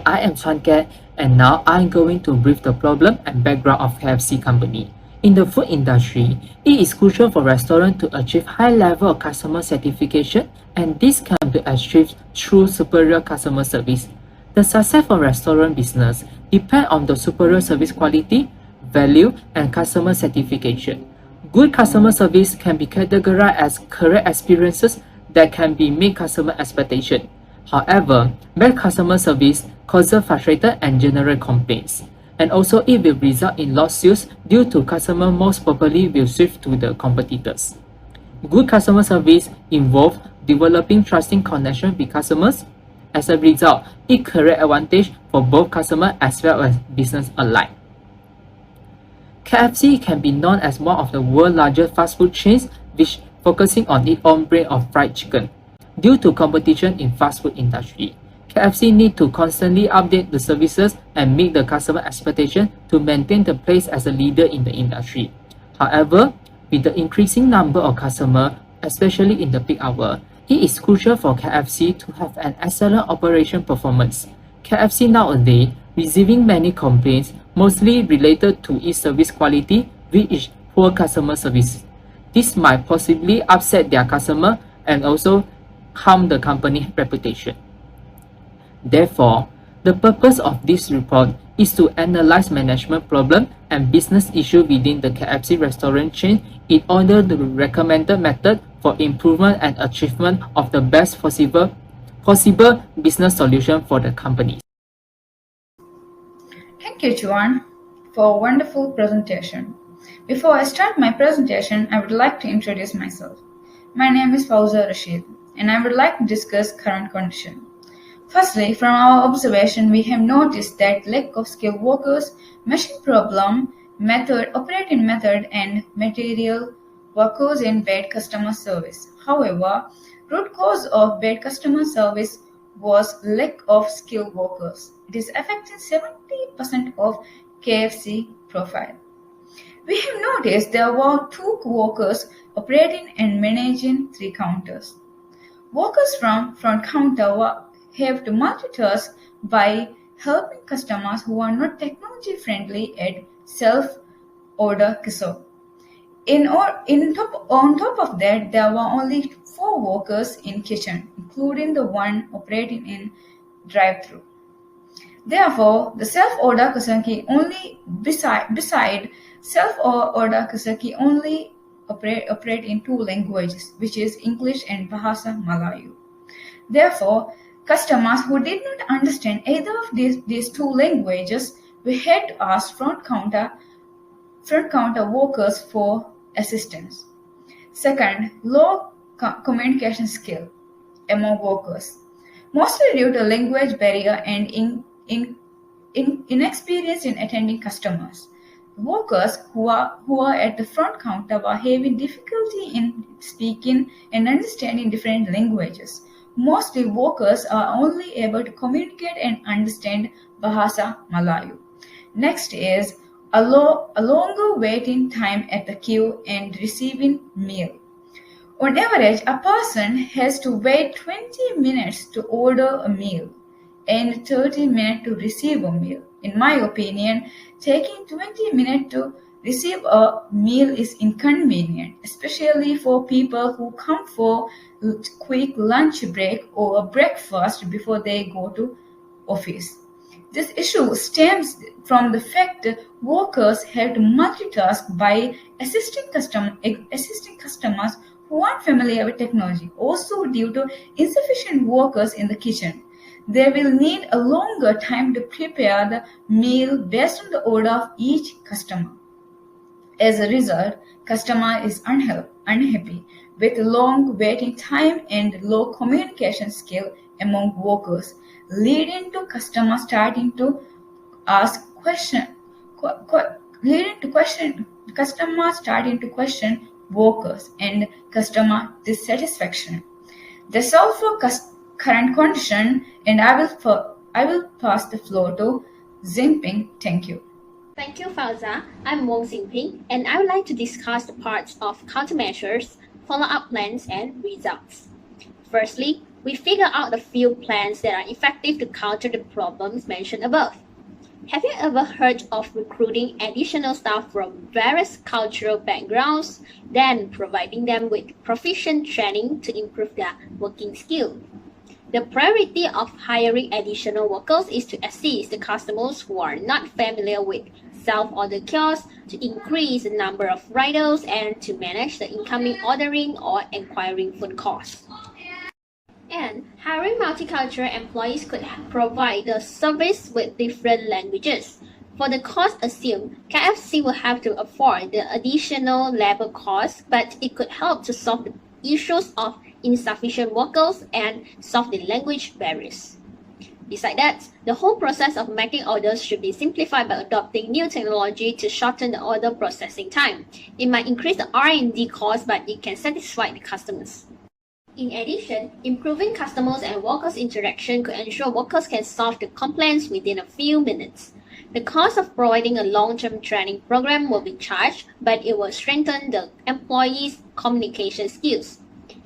I am Chuan and now I'm going to brief the problem and background of KFC company. In the food industry, it is crucial for restaurants to achieve high level of customer satisfaction, and this can be achieved through superior customer service. The success of restaurant business depends on the superior service quality, value, and customer satisfaction. Good customer service can be categorized as correct experiences that can be meet customer expectation. However, bad customer service causes frustration and general complaints, and also it will result in lost sales due to customer most probably will shift to the competitors. Good customer service involves developing trusting connection with customers. As a result, it creates advantage for both customer as well as business alike. KFC can be known as one of the world's largest fast food chains, which focusing on its own brand of fried chicken. Due to competition in fast food industry, KFC need to constantly update the services and meet the customer expectation to maintain the place as a leader in the industry. However, with the increasing number of customers, especially in the peak hour, it is crucial for KFC to have an excellent operation performance. KFC nowadays receiving many complaints, mostly related to its service quality, which is poor customer service. This might possibly upset their customer and also harm the company reputation. Therefore, the purpose of this report is to analyze management problem and business issue within the KFC restaurant chain in order to recommend the method for improvement and achievement of the best possible business solution for the company. Thank you, Juan, for a wonderful presentation. Before I start my presentation, I would like to introduce myself. My name is Fauza Rashid, and I would like to discuss current condition. Firstly, from our observation, we have noticed that lack of skilled workers, machine problem, operating method, and material workers in bad customer service. However, root cause of bad customer service was lack of skilled workers. It is affecting 70% of KFC profile. We have noticed there were 2 workers operating and managing 3 counters. Workers from front counter have to multitask by helping customers who are not technology friendly at self-order kiosk. On top of that, there were only 4 workers in kitchen, including the one operating in drive-through. Therefore, the self-order kiosk only beside self-order kiosk only operate in 2 languages, which is English and Bahasa Melayu. Therefore, customers who did not understand either of these 2 languages, we had to ask front counter workers for assistance. Second, low communication skill among workers, mostly due to language barrier and inexperience in attending customers. Workers who are at the front counter were having difficulty in speaking and understanding different languages. Mostly workers are only able to communicate and understand Bahasa Melayu. Next is a longer waiting time at the queue and receiving meal. On average, a person has to wait 20 minutes to order a meal and 30 minutes to receive a meal. In my opinion, taking 20 minutes to receive a meal is inconvenient, especially for people who come for quick lunch break or a breakfast before they go to office. This issue stems from the fact that workers have to multitask by assisting customers who aren't familiar with technology. Also, due to insufficient workers in the kitchen, they will need a longer time to prepare the meal based on the order of each customer. As a result, customer is unhappy with long waiting time and low communication skill among workers, leading to customers starting to ask questions, customers starting to question workers and customer dissatisfaction. That's all for current condition, and I will pass the floor to Jinping. Thank you. Thank you, Fauza. I'm Wong Xingping, and I would like to discuss the parts of countermeasures, follow-up plans, and results. Firstly, we figure out a few plans that are effective to counter the problems mentioned above. Have you ever heard of recruiting additional staff from various cultural backgrounds, then providing them with proficient training to improve their working skill? The priority of hiring additional workers is to assist the customers who are not familiar with self-order kiosks, to increase the number of riders, and to manage the incoming ordering or acquiring food costs. And hiring multicultural employees could provide the service with different languages. For the cost assumed, KFC will have to afford the additional labor costs, but it could help to solve the issues of insufficient workers and solve the language barriers. Besides that, the whole process of making orders should be simplified by adopting new technology to shorten the order processing time. It might increase the R&D cost, but it can satisfy the customers. In addition, improving customers and workers' interaction could ensure workers can solve the complaints within a few minutes. The cost of providing a long-term training program will be charged, but it will strengthen the employees' communication skills.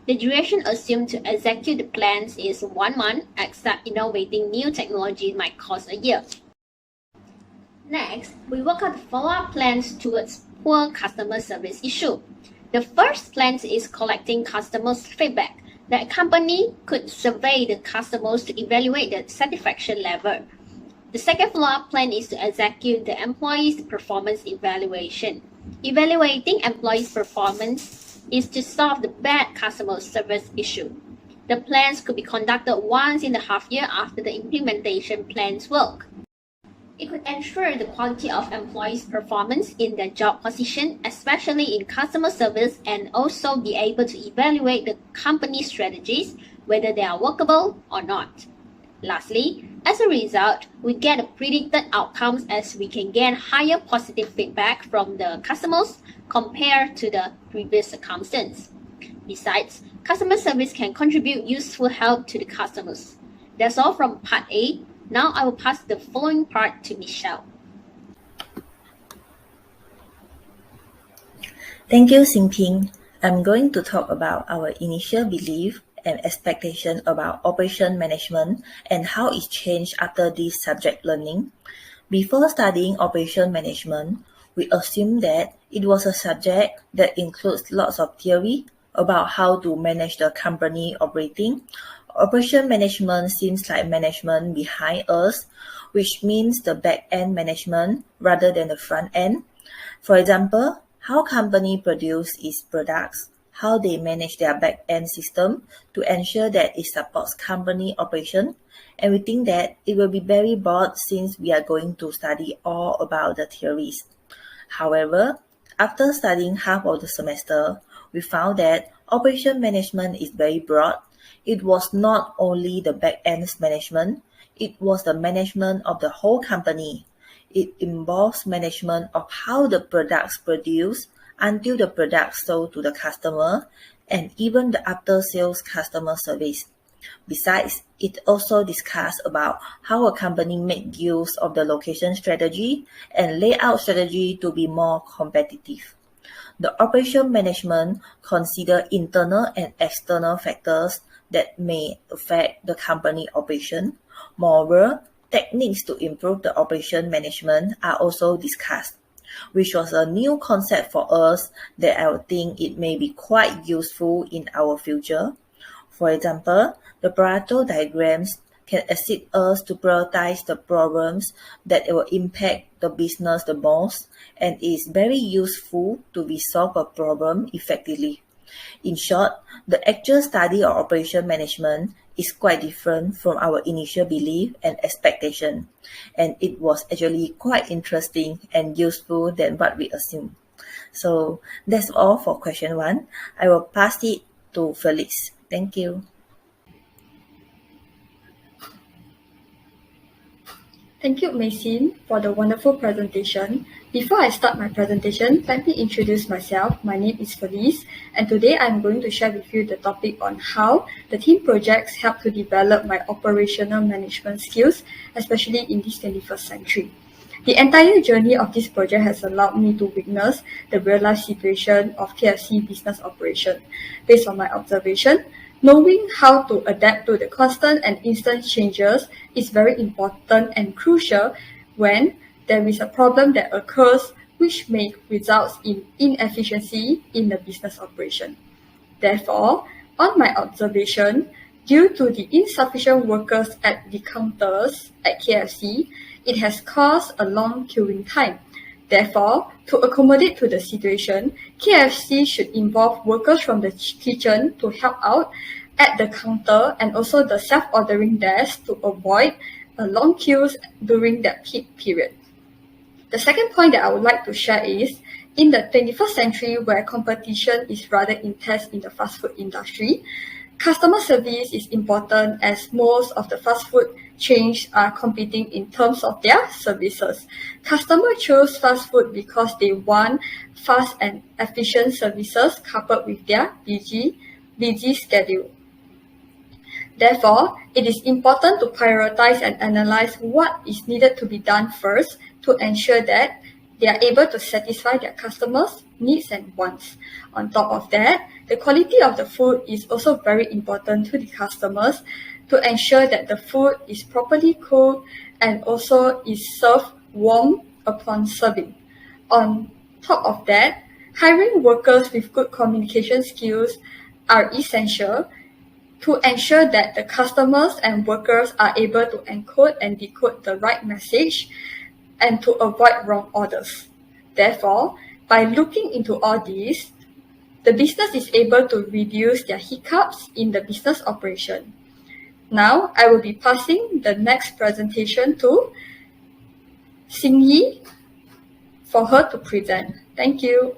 The duration assumed to execute the plans is 1 month, except innovating new technology might cost a year. Next, we work out the follow-up plans towards poor customer service issue. The first plan is collecting customers' feedback. The company could survey the customers to evaluate the satisfaction level. The second follow-up plan is to execute the employees' performance evaluation. Evaluating employees' performance is to solve the bad customer service issue. The plans could be conducted once in a half year after the implementation plans work. It could ensure the quality of employees' performance in their job position, especially in customer service, and also be able to evaluate the company's strategies, whether they are workable or not. Lastly, as a result, we get predicted outcomes as we can gain higher positive feedback from the customers compared to the previous circumstance. Besides, customer service can contribute useful help to the customers. That's all from part A. Now I will pass the following part to Michelle. Thank you, Xingping. I'm going to talk about our initial belief and expectation about operation management and how it changed after this subject learning. Before studying operation management, we assumed that it was a subject that includes lots of theory about how to manage the company operating. Operation management seems like management behind us, which means the back-end management rather than the front end. For example, how company produce its products, how they manage their back-end system to ensure that it supports company operation. And we think that it will be very broad since we are going to study all about the theories. However, after studying half of the semester, we found that operation management is very broad. It was not only the back-end management, it was the management of the whole company. It involves management of how the products produced until the products sold to the customer, and even the after-sales customer service. Besides, it also discussed about how a company make use of the location strategy and layout strategy to be more competitive. The operation management consider internal and external factors that may affect the company operation. Moreover, techniques to improve the operation management are also discussed, which was a new concept for us that I would think it may be quite useful in our future. For example, the Pareto diagrams can assist us to prioritize the problems that will impact the business the most, and is very useful to resolve a problem effectively. In short, the actual study of operation management is quite different from our initial belief and expectation, and it was actually quite interesting and useful than what we assumed. So that's all for question 1. I will pass it to Felix. Thank you. Thank you, Maxine, for the wonderful presentation. Before I start my presentation, let me introduce myself. My name is Felice, and today I'm going to share with you the topic on how the team projects help to develop my operational management skills, especially in this 21st century. The entire journey of this project has allowed me to witness the real-life situation of KFC business operation. Based on my observation, Knowing how to adapt to the constant and instant changes is very important and crucial when there is a problem that occurs which may result in inefficiency in the business operation. Therefore, on my observation, due to the insufficient workers at the counters at KFC, it has caused a long queuing time. Therefore, to accommodate to the situation, KFC should involve workers from the kitchen to help out at the counter and also the self-ordering desk to avoid long queues during that peak period. The second point that I would like to share is, in the 21st century where competition is rather intense in the fast food industry, customer service is important as most of the fast food chains are competing in terms of their services. Customers choose fast food because they want fast and efficient services coupled with their busy schedule. Therefore, it is important to prioritize and analyze what is needed to be done first to ensure that they are able to satisfy their customers' needs and wants. On top of that, the quality of the food is also very important to the customers to ensure that the food is properly cooked and also is served warm upon serving. On top of that, hiring workers with good communication skills are essential to ensure that the customers and workers are able to encode and decode the right message and to avoid wrong orders. Therefore, by looking into all these, the business is able to reduce their hiccups in the business operation. Now, I will be passing the next presentation to Xing Yi for her to present. Thank you.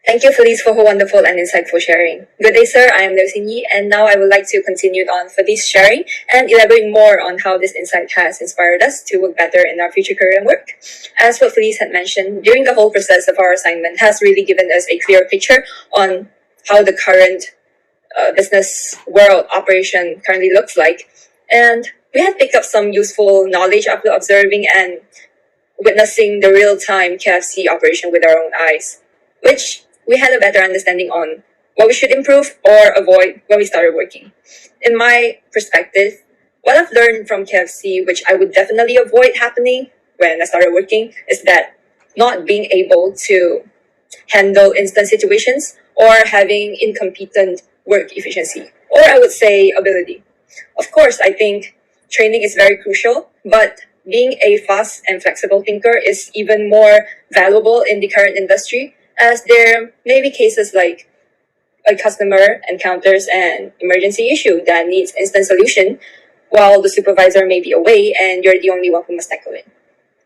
Thank you, Felice, for her wonderful and insightful sharing. Good day, sir. I am Liu Xingyi, and now I would like to continue on Felice's sharing and elaborate more on how this insight has inspired us to work better in our future career and work. As what Felice had mentioned, during the whole process of our assignment has really given us a clear picture on how the current business world operation currently looks like. And we had picked up some useful knowledge after observing and witnessing the real-time KFC operation with our own eyes, which we had a better understanding on what we should improve or avoid when we started working. In my perspective, what I've learned from KFC, which I would definitely avoid happening when I started working, is that not being able to handle instant situations or having incompetent work efficiency, or I would say ability. Of course, I think training is very crucial, but being a fast and flexible thinker is even more valuable in the current industry, as there may be cases like a customer encounters an emergency issue that needs instant solution while the supervisor may be away and you're the only one who must tackle it.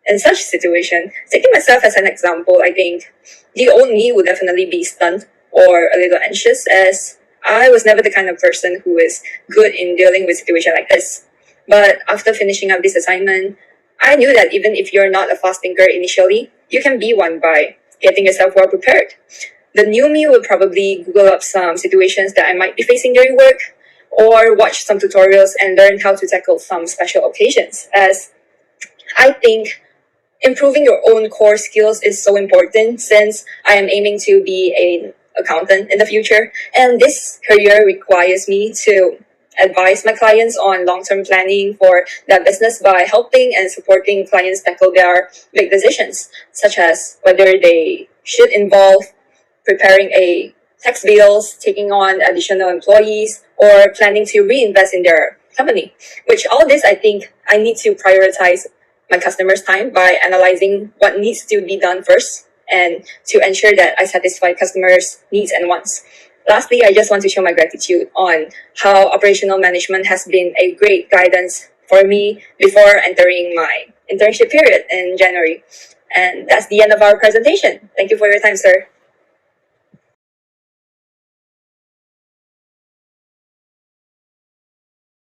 In such situation, taking myself as an example, I think the old me would definitely be stunned or a little anxious, as I was never the kind of person who is good in dealing with situations like this. But after finishing up this assignment, I knew that even if you're not a fast thinker initially, you can be one by getting yourself well prepared. The new me would probably Google up some situations that I might be facing during work, or watch some tutorials and learn how to tackle some special occasions, as I think improving your own core skills is so important, since I am aiming to be an accountant in the future, and this career requires me to advise my clients on long-term planning for their business by helping and supporting clients tackle their big decisions, such as whether they should involve preparing a tax bills, taking on additional employees, or planning to reinvest in their company. Which all this, I think I need to prioritize my customers' time by analyzing what needs to be done first and to ensure that I satisfy customers' needs and wants. Lastly, I just want to show my gratitude on how operational management has been a great guidance for me before entering my internship period in January. And that's the end of our presentation. Thank you for your time, sir.